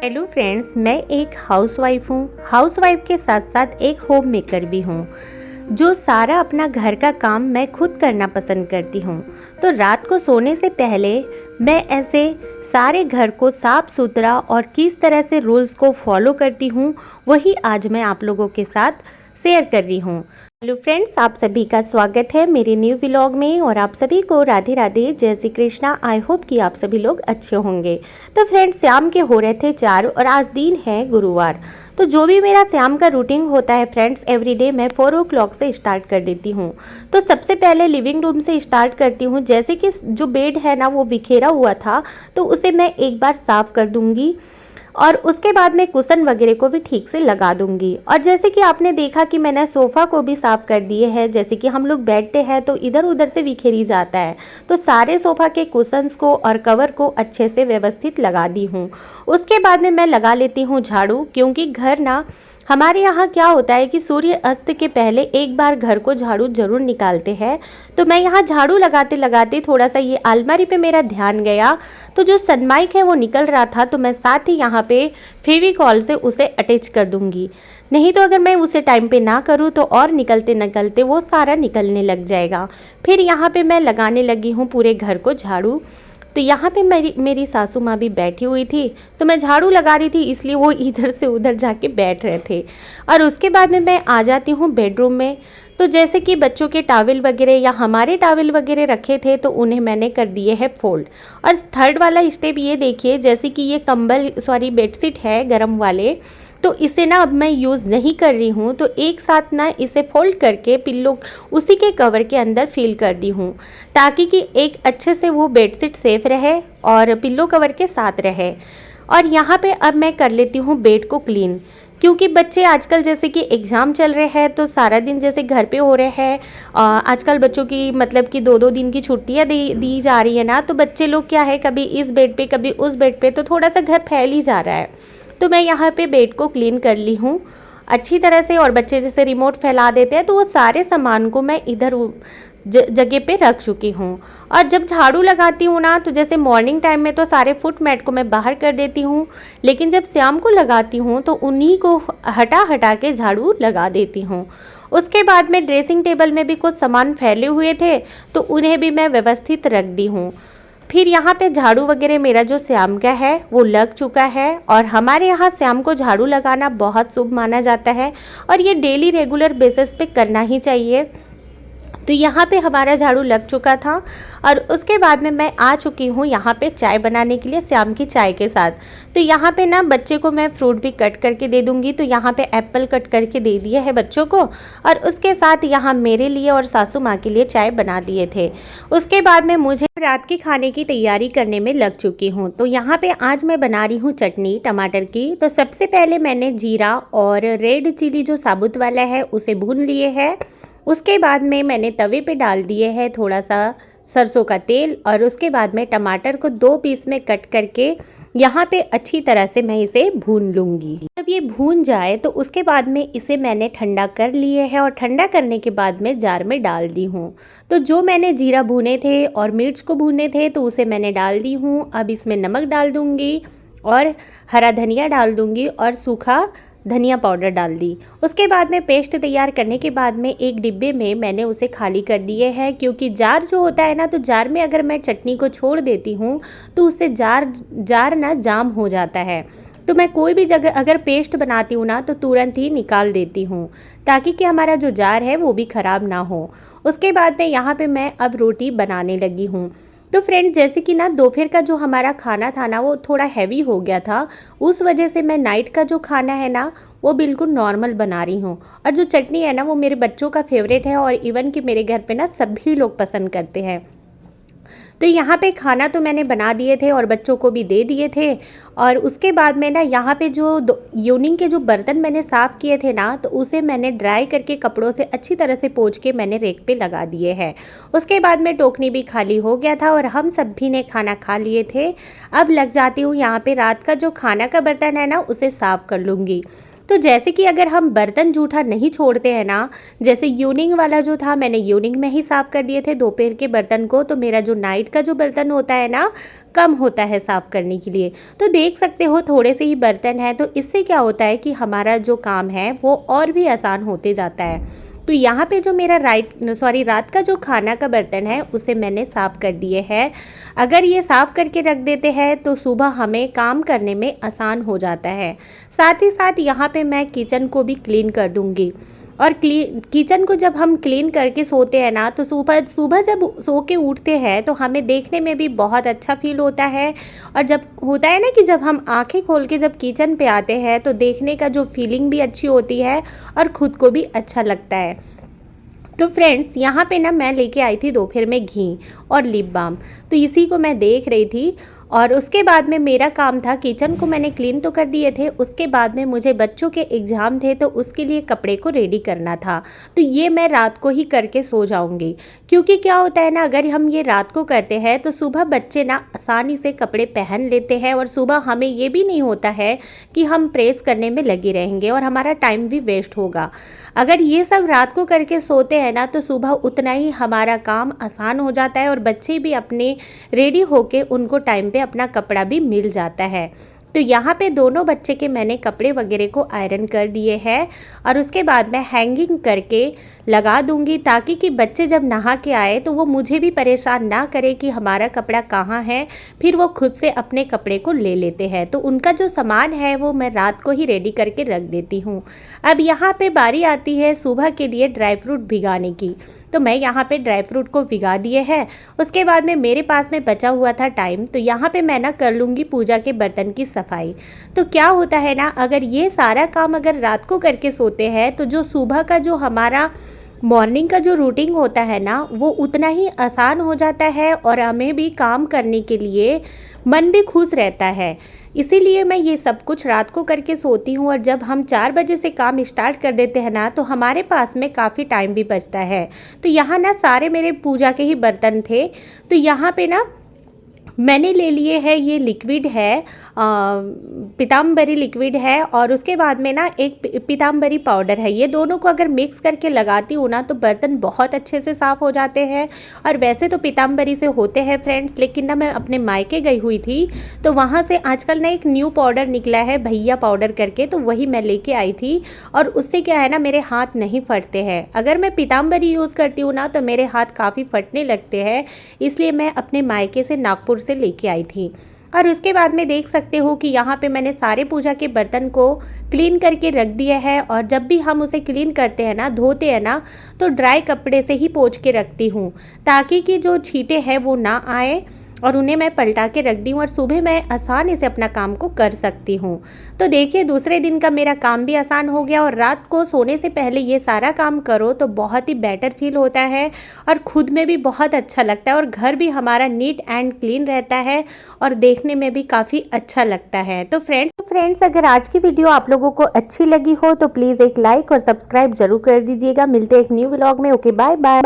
Hello friends, मैं एक housewife हूँ। हाउसवाइफ के साथ साथ एक होम मेकर भी हूँ, जो सारा अपना घर का काम मैं खुद करना पसंद करती हूँ। तो रात को सोने से पहले मैं ऐसे सारे घर को साफ़ सुथरा और किस तरह से रूल्स को फॉलो करती हूँ, वही आज मैं आप लोगों के साथ शेयर कर रही हूँ। हेलो फ्रेंड्स, आप सभी का स्वागत है मेरे न्यू व्लॉग में और आप सभी को राधे राधे, जय श्री कृष्णा। आई होप कि आप सभी लोग अच्छे होंगे। तो फ्रेंड्स, शाम के हो रहे थे 4 और आज दिन है गुरुवार। तो जो भी मेरा शाम का रूटीन होता है फ्रेंड्स, एवरीडे मैं 4 o'clock से स्टार्ट कर देती हूँ। तो सबसे पहले लिविंग रूम से स्टार्ट करती हूँ। जैसे कि जो बेड है ना, वो बिखेरा हुआ था, तो उसे मैं एक बार साफ़ कर दूँगी और उसके बाद मैं कुशन वगैरह को भी ठीक से लगा दूंगी। और जैसे कि आपने देखा कि मैंने सोफ़ा को भी साफ़ कर दिए है। जैसे कि हम लोग बैठते हैं तो इधर उधर से बिखेरी जाता है, तो सारे सोफ़ा के कुशन्स को और कवर को अच्छे से व्यवस्थित लगा दी हूँ। उसके बाद में मैं लगा लेती हूँ झाड़ू, क्योंकि घर ना हमारे यहाँ क्या होता है कि सूर्य अस्त के पहले एक बार घर को झाड़ू जरूर निकालते हैं। तो मैं यहाँ झाड़ू लगाते लगाते थोड़ा सा ये अलमारी पे मेरा ध्यान गया, तो जो सनमाइक है वो निकल रहा था, तो मैं साथ ही यहाँ पे फेविकॉल से उसे अटैच कर दूँगी। नहीं तो अगर मैं उसे टाइम पे ना करूँ तो और निकलते निकलते वो सारा निकलने लग जाएगा। फिर यहाँ पे मैं लगाने लगी हूँ पूरे घर को झाड़ू। तो यहाँ पे मेरी सासू माँ भी बैठी हुई थी, तो मैं झाड़ू लगा रही थी, इसलिए वो इधर से उधर जाके बैठ रहे थे। और उसके बाद में मैं आ जाती हूँ बेडरूम में। तो जैसे कि बच्चों के टॉवल वगैरह या हमारे टॉवल वगैरह रखे थे, तो उन्हें मैंने कर दिए है फोल्ड। और थर्ड वाला स्टेप ये देखिए, जैसे कि ये बेडशीट है गरम वाले, तो इसे ना अब मैं यूज़ नहीं कर रही हूँ, तो एक साथ ना इसे फोल्ड करके पिल्लो उसी के कवर के अंदर फिल कर दी हूँ, ताकि कि एक अच्छे से वो बेडशीट सेफ रहे और पिल्लो कवर के साथ रहे। और यहाँ पे अब मैं कर लेती हूँ बेड को क्लीन, क्योंकि बच्चे आजकल जैसे कि एग्ज़ाम चल रहे हैं, तो सारा दिन जैसे घर पे हो रहे हैं। आजकल बच्चों की मतलब कि 2-2 दिन की छुट्टियाँ दी जा रही है ना, तो बच्चे लोग क्या है, कभी इस बेड पे कभी उस बेड पे, तो थोड़ा सा घर फैल ही जा रहा है। तो मैं यहाँ पे बेड को क्लीन कर ली हूँ अच्छी तरह से। और बच्चे जैसे रिमोट फैला देते हैं, तो वो सारे सामान को मैं इधर जगह पे रख चुकी हूँ। और जब झाड़ू लगाती हूँ ना, तो जैसे मॉर्निंग टाइम में तो सारे फुट मैट को मैं बाहर कर देती हूँ, लेकिन जब शाम को लगाती हूँ तो उन्हीं को हटा हटा के झाड़ू लगा देती हूँ। उसके बाद में ड्रेसिंग टेबल में भी कुछ सामान फैले हुए थे, तो उन्हें भी मैं व्यवस्थित रख दी हूँ। फिर यहाँ पे झाड़ू वगैरह मेरा जो शाम का है वो लग चुका है। और हमारे यहाँ शाम को झाड़ू लगाना बहुत शुभ माना जाता है, और ये डेली रेगुलर बेसिस पे करना ही चाहिए। तो यहाँ पे हमारा झाड़ू लग चुका था। और उसके बाद में मैं आ चुकी हूँ यहाँ पे चाय बनाने के लिए, शाम की चाय के साथ। तो यहाँ पे ना बच्चे को मैं फ्रूट भी कट करके दे दूँगी, तो यहाँ पे एप्पल कट करके दे दिया है बच्चों को, और उसके साथ यहाँ मेरे लिए और सासू माँ के लिए चाय बना दिए थे। उसके बाद में मुझे रात के खाने की तैयारी करने में लग चुकी हूँ। तो यहाँ पे आज मैं बना रही हूँ चटनी टमाटर की। तो सबसे पहले मैंने जीरा और रेड चिली जो साबुत वाला है उसे भून लिए है। उसके बाद में मैंने तवे पे डाल दिए है थोड़ा सा सरसों का तेल, और उसके बाद में टमाटर को 2 पीस में कट करके यहाँ पे अच्छी तरह से मैं इसे भून लूँगी। जब ये भून जाए तो उसके बाद में इसे मैंने ठंडा कर लिए है, और ठंडा करने के बाद में जार में डाल दी हूँ। तो जो मैंने जीरा भुने थे और मिर्च को भुने थे, तो उसे मैंने डाल दी हूँ। अब इसमें नमक डाल दूँगी और हरा धनिया डाल दूँगी और सूखा धनिया पाउडर डाल दी। उसके बाद में पेस्ट तैयार करने के बाद में एक डिब्बे में मैंने उसे खाली कर दिए है, क्योंकि जार जो होता है ना, तो जार में अगर मैं चटनी को छोड़ देती हूँ तो उससे जार ना जाम हो जाता है। तो मैं कोई भी जगह अगर पेस्ट बनाती हूँ ना, तो तुरंत ही निकाल देती हूँ, ताकि कि हमारा जो जार है वो भी ख़राब ना हो। उसके बाद में यहाँ पे मैं अब रोटी बनाने लगी हूँ। तो फ्रेंड, जैसे कि ना दोपहर का जो हमारा खाना था ना, वो थोड़ा हैवी हो गया था, उस वजह से मैं नाइट का जो खाना है ना वो बिल्कुल नॉर्मल बना रही हूँ। और जो चटनी है ना, वो मेरे बच्चों का फेवरेट है, और इवन कि मेरे घर पे ना सभी लोग पसंद करते हैं। तो यहाँ पे खाना तो मैंने बना दिए थे और बच्चों को भी दे दिए थे। और उसके बाद में ना यहाँ पे जो इवनिंग के जो बर्तन मैंने साफ़ किए थे ना, तो उसे मैंने ड्राई करके कपड़ों से अच्छी तरह से पोंछ के मैंने रेक पे लगा दिए हैं। उसके बाद में टोकनी भी खाली हो गया था और हम सभी ने खाना खा लिए थे। अब लग जाती हूँ यहाँ पे रात का जो खाना का बर्तन है ना, उसे साफ़ कर लूँगी। तो जैसे कि अगर हम बर्तन जूठा नहीं छोड़ते हैं ना, जैसे यूनिंग वाला जो था मैंने यूनिंग में ही साफ़ कर दिए थे दोपहर के बर्तन को, तो मेरा जो नाइट का जो बर्तन होता है ना कम होता है साफ़ करने के लिए। तो देख सकते हो थोड़े से ही बर्तन हैं, तो इससे क्या होता है कि हमारा जो काम है वो और भी आसान होते जाता है। तो यहाँ पे जो मेरा रात का जो खाना का बर्तन है उसे मैंने साफ़ कर दिए हैं। अगर ये साफ़ करके रख देते हैं तो सुबह हमें काम करने में आसान हो जाता है। साथ ही साथ यहाँ पे मैं किचन को भी क्लीन कर दूँगी। और किचन को जब हम क्लीन करके सोते हैं ना, तो सुबह सुबह जब सो के उठते हैं तो हमें देखने में भी बहुत अच्छा फील होता है। और जब होता है ना कि जब हम आंखें खोल के जब किचन पे आते हैं तो देखने का जो फीलिंग भी अच्छी होती है और ख़ुद को भी अच्छा लगता है। तो फ्रेंड्स यहाँ पे ना मैं लेके आई थी दोपहर में घी और लिप बाम, तो इसी को मैं देख रही थी। और उसके बाद में मेरा काम था, किचन को मैंने क्लीन तो कर दिए थे, उसके बाद में मुझे बच्चों के एग्ज़ाम थे तो उसके लिए कपड़े को रेडी करना था। तो ये मैं रात को ही करके सो जाऊंगी, क्योंकि क्या होता है ना, अगर हम ये रात को करते हैं तो सुबह बच्चे ना आसानी से कपड़े पहन लेते हैं और सुबह हमें ये भी नहीं होता है कि हम प्रेस करने में लगे रहेंगे और हमारा टाइम भी वेस्ट होगा। अगर ये सब रात को करके सोते हैं ना तो सुबह उतना ही हमारा काम आसान हो जाता है और बच्चे भी अपने रेडी होके उनको टाइम पे अपना कपड़ा भी मिल जाता है। तो यहाँ पे दोनों बच्चे के मैंने कपड़े वगैरह को आयरन कर दिए हैं और उसके बाद मैं हैंगिंग करके लगा दूंगी, ताकि कि बच्चे जब नहा के आए तो वो मुझे भी परेशान ना करे कि हमारा कपड़ा कहाँ है, फिर वो खुद से अपने कपड़े को ले लेते हैं। तो उनका जो सामान है वो मैं रात को ही रेडी करके रख देती हूँ। अब यहाँ पे बारी आती है सुबह के लिए ड्राई फ्रूट भिगाने की। तो मैं यहाँ पे ड्राई फ्रूट को भिगा दिए हैं। उसके बाद में मेरे पास में बचा हुआ था टाइम, तो यहाँ पे मैं ना कर लूँगी पूजा के बर्तन की सफाई। तो क्या होता है ना, अगर ये सारा काम अगर रात को करके सोते हैं तो जो सुबह का जो हमारा मॉर्निंग का जो रूटीन होता है ना वो उतना ही आसान हो जाता है और हमें भी काम करने के लिए मन भी खुश रहता है। इसीलिए मैं ये सब कुछ रात को करके सोती हूँ और जब हम 4 बजे से काम स्टार्ट कर देते हैं ना तो हमारे पास में काफ़ी टाइम भी बचता है। तो यहाँ ना सारे मेरे पूजा के ही बर्तन थे, तो यहाँ पे ना मैंने ले लिए है, ये लिक्विड है, पीताम्बरी लिक्विड है और उसके बाद में ना एक पीताम्बरी पाउडर है। ये दोनों को अगर मिक्स करके लगाती हूँ ना तो बर्तन बहुत अच्छे से साफ़ हो जाते हैं। और वैसे तो पीताम्बरी से होते हैं फ्रेंड्स, लेकिन ना मैं अपने मायके गई हुई थी तो वहाँ से आजकल ना एक न्यू पाउडर निकला है भैया पाउडर करके, तो वही मैं लेके आई थी। और उससे क्या है ना, मेरे हाथ नहीं फटते हैं। अगर मैं पीताम्बरी यूज़ करती हूँ ना तो मेरे हाथ काफ़ी फटने लगते हैं, इसलिए मैं अपने मायके से नागपुर से लेके आई थी। और उसके बाद में देख सकते हो कि यहाँ पे मैंने सारे पूजा के बर्तन को क्लीन करके रख दिया है। और जब भी हम उसे क्लीन करते हैं ना, धोते हैं ना, तो ड्राई कपड़े से ही पोंछ के रखती हूँ, ताकि कि जो छींटे हैं वो ना आए और उन्हें मैं पलटा के रख दी हूँ और सुबह मैं आसानी से अपना काम को कर सकती हूँ। तो देखिए दूसरे दिन का मेरा काम भी आसान हो गया। और रात को सोने से पहले ये सारा काम करो तो बहुत ही बेटर फील होता है और खुद में भी बहुत अच्छा लगता है और घर भी हमारा नीट एंड क्लीन रहता है और देखने में भी काफ़ी अच्छा लगता है। तो फ्रेंड्स अगर आज की वीडियो आप लोगों को अच्छी लगी हो तो प्लीज़ एक लाइक और सब्सक्राइब जरूर कर दीजिएगा। मिलते हैं एक न्यू व्लॉग में। Okay, bye bye.